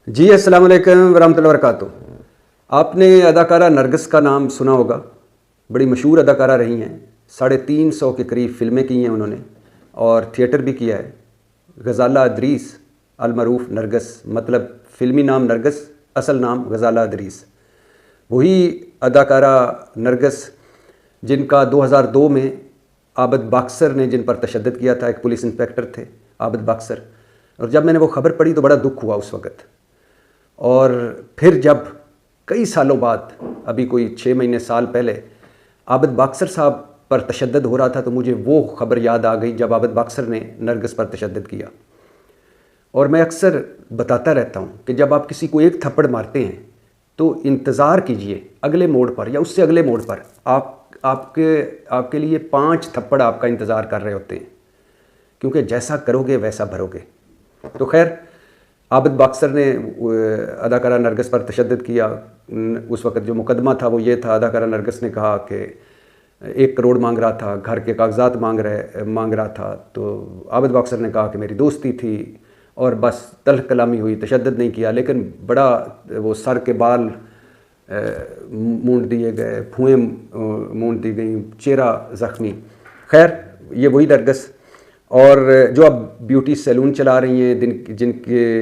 جی السلام علیکم ورحمۃ اللہ وبرکاتہ۔ آپ نے اداکارہ نرگس کا نام سنا ہوگا، بڑی مشہور اداکارہ رہی ہیں، 350 کے قریب فلمیں کی ہیں انہوں نے اور تھیٹر بھی کیا ہے۔ غزالہ ادریس المعروف نرگس، مطلب فلمی نام نرگس، اصل نام غزالہ ادریس، وہی اداکارہ نرگس جن کا 2002 میں عابد باکسر نے جن پر تشدد کیا تھا، ایک پولیس انسپیکٹر تھے عابد باکسر، اور جب میں نے وہ خبر پڑھی تو بڑا دکھ ہوا اس وقت۔ اور پھر جب کئی سالوں بعد، ابھی کوئی 6 مہینے سال پہلے عابد باکسر صاحب پر تشدد ہو رہا تھا، تو مجھے وہ خبر یاد آ گئی جب عابد باکسر نے نرگس پر تشدد کیا۔ اور میں اکثر بتاتا رہتا ہوں کہ جب آپ کسی کو ایک تھپڑ مارتے ہیں تو انتظار کیجئے اگلے موڑ پر یا اس سے اگلے موڑ پر آپ کے لیے 5 تھپڑ آپ کا انتظار کر رہے ہوتے ہیں، کیونکہ جیسا کرو گے ویسا بھرو گے۔ تو خیر، عابد باکسر نے اداکارہ نرگس پر تشدد کیا۔ اس وقت جو مقدمہ تھا وہ یہ تھا، اداکارہ نرگس نے کہا کہ 1 کروڑ مانگ رہا تھا، گھر کے کاغذات مانگ رہا تھا، تو عابد باکسر نے کہا کہ میری دوستی تھی، اور بس تلخ کلامی ہوئی، تشدد نہیں کیا، لیکن بڑا وہ سر کے بال مونڈ دیے گئے، پھوئیں مونڈ دی گئیں، چہرہ زخمی۔ خیر، یہ وہی نرگس، اور جو اب بیوٹی سیلون چلا رہی ہیں،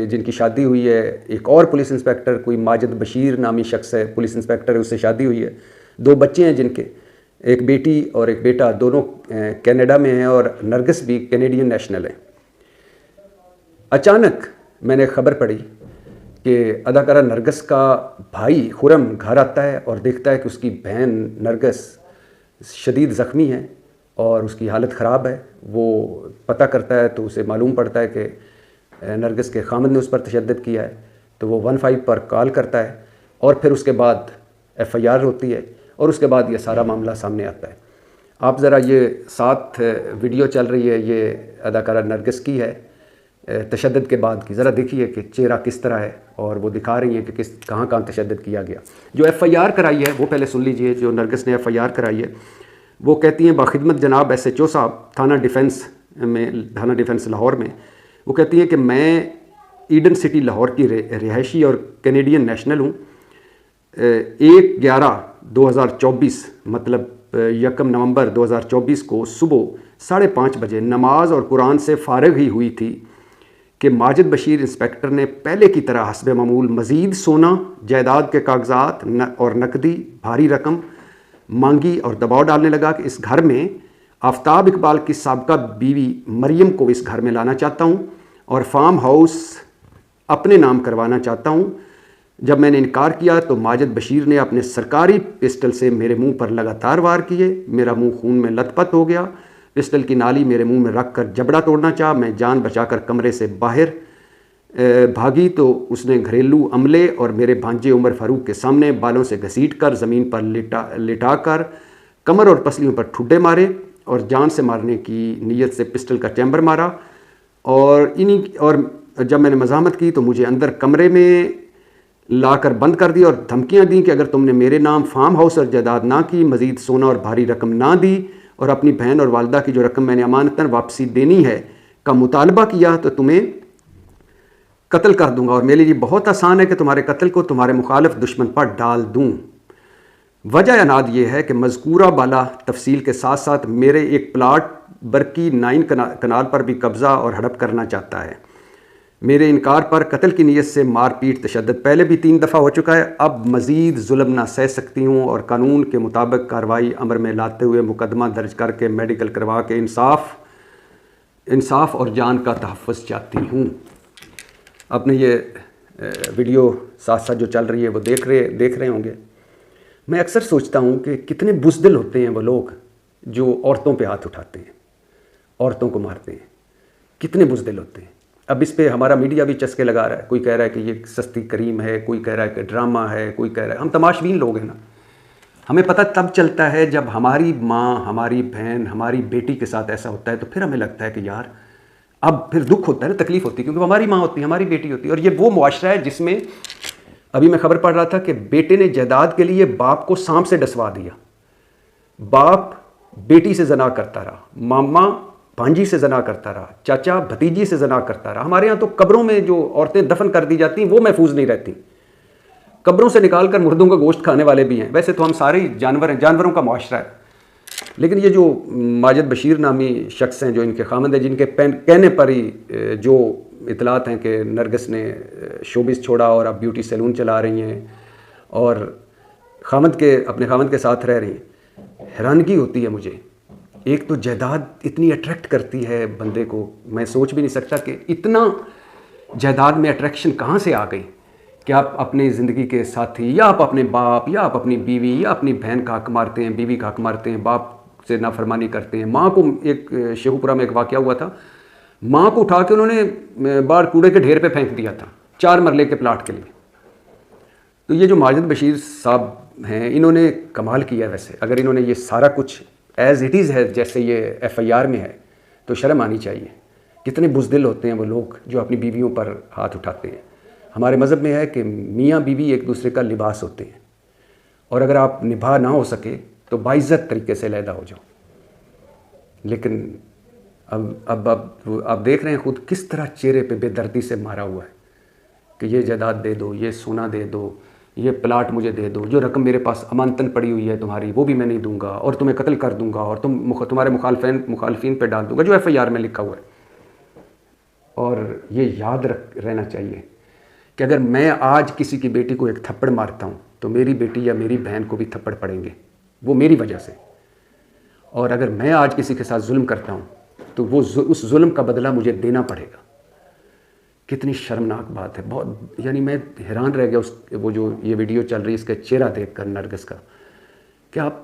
جن کی شادی ہوئی ہے ایک اور پولیس انسپیکٹر، کوئی ماجد بشیر نامی شخص ہے، پولیس انسپیکٹر ہے، اس سے شادی ہوئی ہے، 2 بچے ہیں جن کے، ایک بیٹی اور ایک بیٹا، دونوں کینیڈا میں ہیں، اور نرگس بھی کینیڈین نیشنل ہے۔ اچانک میں نے خبر پڑھی کہ اداکارہ نرگس کا بھائی خرم گھر آتا ہے اور دیکھتا ہے کہ اس کی بہن نرگس شدید زخمی ہے اور اس کی حالت خراب ہے۔ وہ پتہ کرتا ہے تو اسے معلوم پڑتا ہے کہ نرگس کے خامد نے اس پر تشدد کیا ہے، تو وہ 15 پر کال کرتا ہے، اور پھر اس کے بعد FIR ہوتی ہے، اور اس کے بعد یہ سارا معاملہ سامنے آتا ہے۔ آپ ذرا یہ ساتھ ویڈیو چل رہی ہے، یہ اداکارہ نرگس کی ہے تشدد کے بعد کی، ذرا دیکھیے کہ چہرہ کس طرح ہے، اور وہ دکھا رہی ہیں کہ کہاں کہاں تشدد کیا گیا۔ جو FIR کرائی ہے وہ پہلے سن لیجئے، جو نرگس نے FIR کرائی ہے، وہ کہتی ہیں باخدمت جناب SHO صاحب تھانہ ڈیفنس لاہور میں، وہ کہتی ہیں کہ میں ایڈن سٹی لاہور کی رہائشی اور کینیڈین نیشنل ہوں۔ 1/11/2024 مطلب 1 نومبر 2024 کو صبح 5:30 بجے نماز اور قرآن سے فارغ ہی ہوئی تھی کہ ماجد بشیر انسپیکٹر نے پہلے کی طرح حسب معمول مزید سونا، جائیداد کے کاغذات اور نقدی بھاری رقم مانگی، اور دباؤ ڈالنے لگا کہ اس گھر میں آفتاب اقبال کی سابقہ بیوی مریم کو اس گھر میں لانا چاہتا ہوں اور فارم ہاؤس اپنے نام کروانا چاہتا ہوں۔ جب میں نے انکار کیا تو ماجد بشیر نے اپنے سرکاری پسٹل سے میرے منہ پر لگاتار وار کیے، میرا منہ خون میں لت پت ہو گیا، پسٹل کی نالی میرے منہ میں رکھ کر جبڑا توڑنا چاہا۔ میں جان بچا کر کمرے سے باہر بھاگی تو اس نے گھریلو عملے اور میرے بھانجے عمر فاروق کے سامنے بالوں سے گھسیٹ کر زمین پر لٹا کر کمر اور پسلیوں پر ٹھڈے مارے، اور جان سے مارنے کی نیت سے پسٹل کا چیمبر مارا، اور جب میں نے مزاحمت کی تو مجھے اندر کمرے میں لا کر بند کر دیا اور دھمکیاں دیں کہ اگر تم نے میرے نام فارم ہاؤس اور جائیداد نہ کی، مزید سونا اور بھاری رقم نہ دی، اور اپنی بہن اور والدہ کی جو رقم میں نے امانتاً واپسی دینی ہے کا مطالبہ کیا، تو تمہیں قتل کر دوں گا، اور میرے لیے بہت آسان ہے کہ تمہارے قتل کو تمہارے مخالف دشمن پر ڈال دوں۔ وجہ عناد یہ ہے کہ مذکورہ بالا تفصیل کے ساتھ ساتھ میرے ایک پلاٹ برکی 9 کنال پر بھی قبضہ اور ہڑپ کرنا چاہتا ہے۔ میرے انکار پر قتل کی نیت سے مار پیٹ تشدد پہلے بھی 3 دفعہ ہو چکا ہے، اب مزید ظلم نہ سہ سکتی ہوں، اور قانون کے مطابق کارروائی عمل میں لاتے ہوئے مقدمہ درج کر کے میڈیکل کروا کے انصاف اور جان کا تحفظ چاہتی ہوں۔ آپ نے یہ ویڈیو ساتھ ساتھ جو چل رہی ہے وہ دیکھ رہے ہوں گے۔ میں اکثر سوچتا ہوں کہ کتنے بزدل ہوتے ہیں وہ لوگ جو عورتوں پہ ہاتھ اٹھاتے ہیں، عورتوں کو مارتے ہیں، کتنے بزدل ہوتے ہیں۔ اب اس پہ ہمارا میڈیا بھی چسکے لگا رہا ہے، کوئی کہہ رہا ہے کہ یہ سستی کریم ہے، کوئی کہہ رہا ہے کہ ڈرامہ ہے، کوئی کہہ رہا ہے، ہم تماشبین لوگ ہیں نا۔ ہمیں پتہ تب چلتا ہے جب ہماری ماں، ہماری بہن، ہماری بیٹی کے ساتھ ایسا ہوتا ہے، تو پھر ہمیں لگتا ہے کہ یار اب پھر دکھ ہوتا ہے نا، تکلیف ہوتی ہے، کیونکہ ہماری ماں ہوتی ہے، ہماری بیٹی ہوتی ہے۔ اور یہ وہ معاشرہ ہے جس میں ابھی میں خبر پڑھ رہا تھا کہ بیٹے نے جائیداد کے لیے باپ کو سانپ سے ڈسوا دیا، باپ بیٹی سے زنا کرتا رہا، ماما بھانجی سے زنا کرتا رہا، چاچا بھتیجی سے زنا کرتا رہا. ہمارے ہاں تو قبروں میں جو عورتیں دفن کر دی جاتی ہیں وہ محفوظ نہیں رہتی، قبروں سے نکال کر مردوں کا گوشت کھانے والے بھی ہیں. ویسے تو ہم سارے ہی جانور ہیں، جانوروں کا معاشرہ ہے. لیکن یہ جو ماجد بشیر نامی شخص ہیں جو ان کے خامند ہیں، جن کے کہنے پر ہی جو اطلاعات ہیں کہ نرگس نے شوبز چھوڑا اور اب بیوٹی سیلون چلا رہی ہیں اور اپنے خامند کے ساتھ رہ رہی ہیں، حیرانگی ہوتی ہے مجھے. ایک تو جائیداد اتنی اٹریکٹ کرتی ہے بندے کو، میں سوچ بھی نہیں سکتا کہ اتنا جائیداد میں اٹریکشن کہاں سے آ گئی کہ آپ اپنی زندگی کے ساتھی یا آپ اپنے باپ یا آپ اپنی بیوی یا اپنی بہن کا حق مارتے ہیں، بیوی کا حق مارتے ہیں، باپ سے نافرمانی کرتے ہیں. ماں کو ایک شیخو پورہ میں ایک واقعہ ہوا تھا، ماں کو اٹھا کے انہوں نے باہر کوڑے کے ڈھیر پہ پھینک دیا تھا 4 مرلے کے پلاٹ کے لیے. تو یہ جو ماجد بشیر صاحب ہیں انہوں نے کمال کیا ہے. ویسے اگر انہوں نے یہ سارا کچھ ایز اٹ از ہے جیسے یہ ایف آئی آر میں ہے تو شرم آنی چاہیے. کتنے بزدل ہوتے ہیں وہ لوگ جو اپنی بیویوں پر ہاتھ اٹھاتے ہیں. ہمارے مذہب میں ہے کہ میاں بیوی ایک دوسرے کا لباس ہوتے ہیں، اور اگر آپ نبھا نہ ہو سکے تو باعزت طریقے سے علیحدہ ہو جاؤ. لیکن اب آپ دیکھ رہے ہیں خود کس طرح چہرے پہ بے دردی سے مارا ہوا ہے کہ یہ جائیداد دے دو، یہ سونا دے دو، یہ پلاٹ مجھے دے دو، جو رقم میرے پاس امانتاً پڑی ہوئی ہے تمہاری وہ بھی میں نہیں دوں گا، اور تمہیں قتل کر دوں گا، اور تمہارے مخالفین پہ ڈال دوں گا، جو ایف آئی آر میں لکھا ہوا ہے. اور یہ یاد رہنا چاہیے کہ اگر میں آج کسی کی بیٹی کو ایک تھپڑ مارتا ہوں تو میری بیٹی یا میری بہن کو بھی تھپڑ پڑیں گے، وہ میری وجہ سے. اور اگر میں آج کسی کے ساتھ ظلم کرتا ہوں تو وہ اس ظلم کا بدلہ مجھے دینا پڑے گا. کتنی شرمناک بات ہے. بہت یعنی میں حیران رہ گیا وہ جو یہ ویڈیو چل رہی ہے اس کا چہرہ دیکھ کر نرگس کا، کہ آپ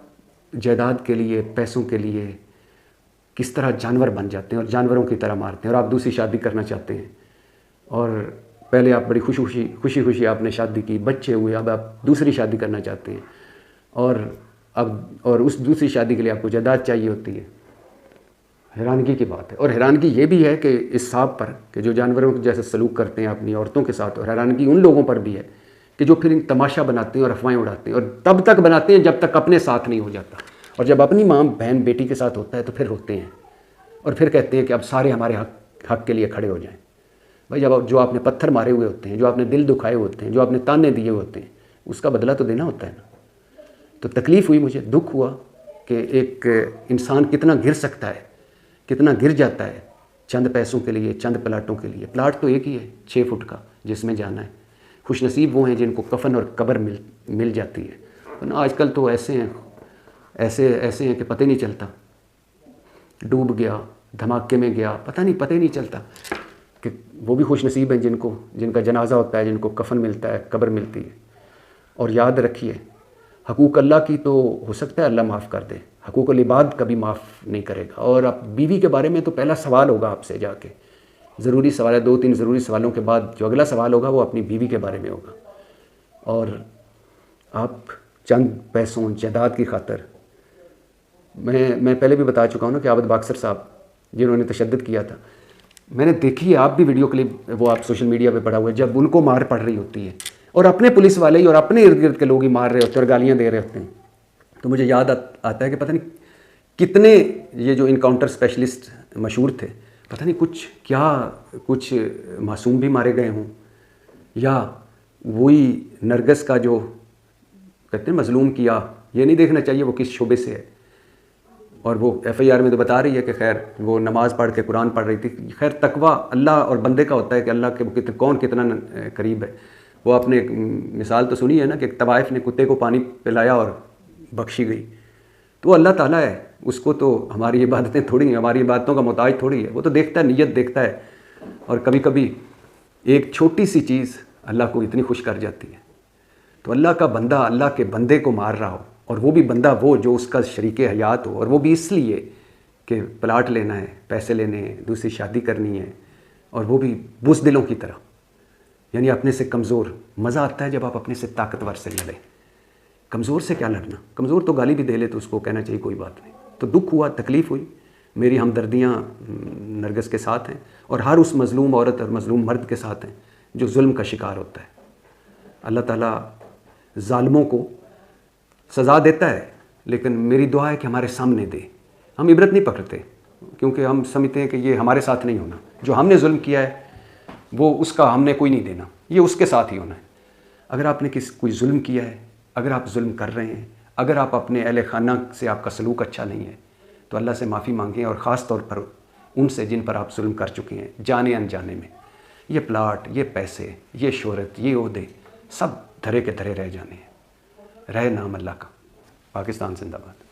جائیداد کے لیے، پیسوں کے لیے کس طرح جانور بن جاتے ہیں اور جانوروں کی طرح مارتے ہیں. اور آپ دوسری شادی کرنا چاہتے ہیں، اور پہلے آپ بڑی خوشی آپ نے شادی کی، بچے ہوئے، اب آپ دوسری شادی کرنا چاہتے ہیں، اور اس دوسری شادی کے لیے آپ کو جائیداد چاہیے ہوتی ہے. حیرانگی کی بات ہے. اور حیرانگی یہ بھی ہے کہ اس صاحب پر کہ جو جانوروں کے جیسے سلوک کرتے ہیں اپنی عورتوں کے ساتھ، اور حیرانگی ان لوگوں پر بھی ہے کہ جو پھر تماشا بناتے ہیں اور افواہیں اڑاتے ہیں، اور تب تک بناتے ہیں جب تک اپنے ساتھ نہیں ہو جاتا، اور جب اپنی ماں بہن بیٹی کے ساتھ ہوتا ہے تو پھر روتے ہیں اور پھر کہتے ہیں کہ اب سارے ہمارے حق کے لیے کھڑے ہو جائیں. بھائی جب جو آپ نے پتھر مارے ہوئے ہوتے ہیں، جو آپ نے دل دکھائے ہوتے ہیں، جو آپ نے تانے دیے ہوتے ہیں، اس کا بدلہ تو دینا ہوتا ہے نا. تو تکلیف ہوئی، مجھے دکھ ہوا کہ ایک انسان کتنا گر سکتا ہے، کتنا گر جاتا ہے چند پیسوں کے لیے، چند پلاٹوں کے لیے. پلاٹ تو ایک ہی ہے 6 فٹ کا جس میں جانا ہے. خوش نصیب وہ ہیں جن کو کفن اور قبر مل جاتی ہے. ورنہ آج کل تو ایسے ہیں کہ پتہ نہیں چلتا، ڈوب گیا، دھماکے میں گیا، پتہ ہی نہیں چلتا. کہ وہ بھی خوش نصیب ہیں جن کا جنازہ ہوتا ہے، جن کو کفن ملتا ہے، قبر ملتی ہے. اور یاد رکھیے حقوق اللہ کی تو ہو سکتا ہے اللہ معاف کر دے، حقوق العباد کبھی معاف نہیں کرے گا. اور اب بیوی کے بارے میں تو پہلا سوال ہوگا آپ سے جا کے، ضروری سوال ہے. 2-3 ضروری سوالوں کے بعد جو اگلا سوال ہوگا وہ اپنی بیوی کے بارے میں ہوگا. اور آپ چند پیسوں جائیداد کی خاطر، میں پہلے بھی بتا چکا ہوں نا کہ عابد باکسر صاحب جنہوں نے تشدد کیا تھا، میں نے دیکھی ہے، آپ بھی ویڈیو کلپ وہ آپ سوشل میڈیا پہ پڑا ہوا ہے، جب ان کو مار پڑ رہی ہوتی ہے اور اپنے پولیس والے ہی اور اپنے ارد گرد کے لوگ ہی مار رہے ہوتے ہیں اور گالیاں دے رہے ہوتے ہیں، تو مجھے یاد آتا ہے کہ پتہ نہیں کتنے یہ جو انکاؤنٹر اسپیشلسٹ مشہور تھے، پتہ نہیں کچھ معصوم بھی مارے گئے ہوں، یا وہی نرگس کا جو کہتے ہیں مظلوم کیا، یہ نہیں دیکھنا چاہیے وہ کس شعبے سے ہے. اور وہ ایف آئی آر میں تو بتا رہی ہے کہ خیر وہ نماز پڑھ کے قرآن پڑھ رہی تھی. خیر تقویٰ اللہ اور بندے کا ہوتا ہے کہ اللہ کے کون کتنا قریب ہے. وہ آپ نے مثال تو سنی ہے نا کہ ایک طوائف نے کتے کو پانی پلایا اور بخشی گئی. تو وہ اللہ تعالیٰ ہے، اس کو تو ہماری عبادتیں تھوڑی ہیں، ہماری عبادتوں کا محتاج تھوڑی ہے. وہ تو دیکھتا ہے، نیت دیکھتا ہے. اور کبھی کبھی ایک چھوٹی سی چیز اللہ کو اتنی خوش کر جاتی ہے. تو اللہ کا بندہ اللہ کے بندے کو مار رہا ہو، اور وہ بھی بندہ وہ جو اس کا شریک حیات ہو، اور وہ بھی اس لیے کہ پلاٹ لینا ہے، پیسے لینے ہیں، دوسری شادی کرنی ہے، اور وہ بھی بزدلوں کی طرح، یعنی اپنے سے کمزور. مزہ آتا ہے جب آپ اپنے سے طاقتور سے لڑیں. کمزور سے کیا لڑنا، کمزور تو گالی بھی دے لے تو اس کو کہنا چاہیے کوئی بات نہیں. تو دکھ ہوا، تکلیف ہوئی. میری ہمدردیاں نرگس کے ساتھ ہیں، اور ہر اس مظلوم عورت اور مظلوم مرد کے ساتھ ہیں جو ظلم کا شکار ہوتا ہے. اللہ تعالیٰ ظالموں کو سزا دیتا ہے، لیکن میری دعا ہے کہ ہمارے سامنے دے. ہم عبرت نہیں پکڑتے، کیونکہ ہم سمجھتے ہیں کہ یہ ہمارے ساتھ نہیں ہونا. جو ہم نے ظلم کیا ہے وہ اس کا ہم نے کوئی نہیں دینا, یہ اس کے ساتھ ہی ہونا ہے. اگر آپ نے کوئی ظلم کیا ہے, اگر آپ ظلم کر رہے ہیں, اگر آپ اپنے اہل خانہ سے آپ کا سلوک اچھا نہیں ہے, تو اللہ سے معافی مانگیں, اور خاص طور پر ان سے جن پر آپ ظلم کر چکے ہیں جانے انجانے میں. یہ پلاٹ, یہ پیسے, یہ شہرت, یہ عہدے سب دھرے کے دھرے رہ جانے ہیں. رہے نام اللہ کا. پاکستان زندہ باد.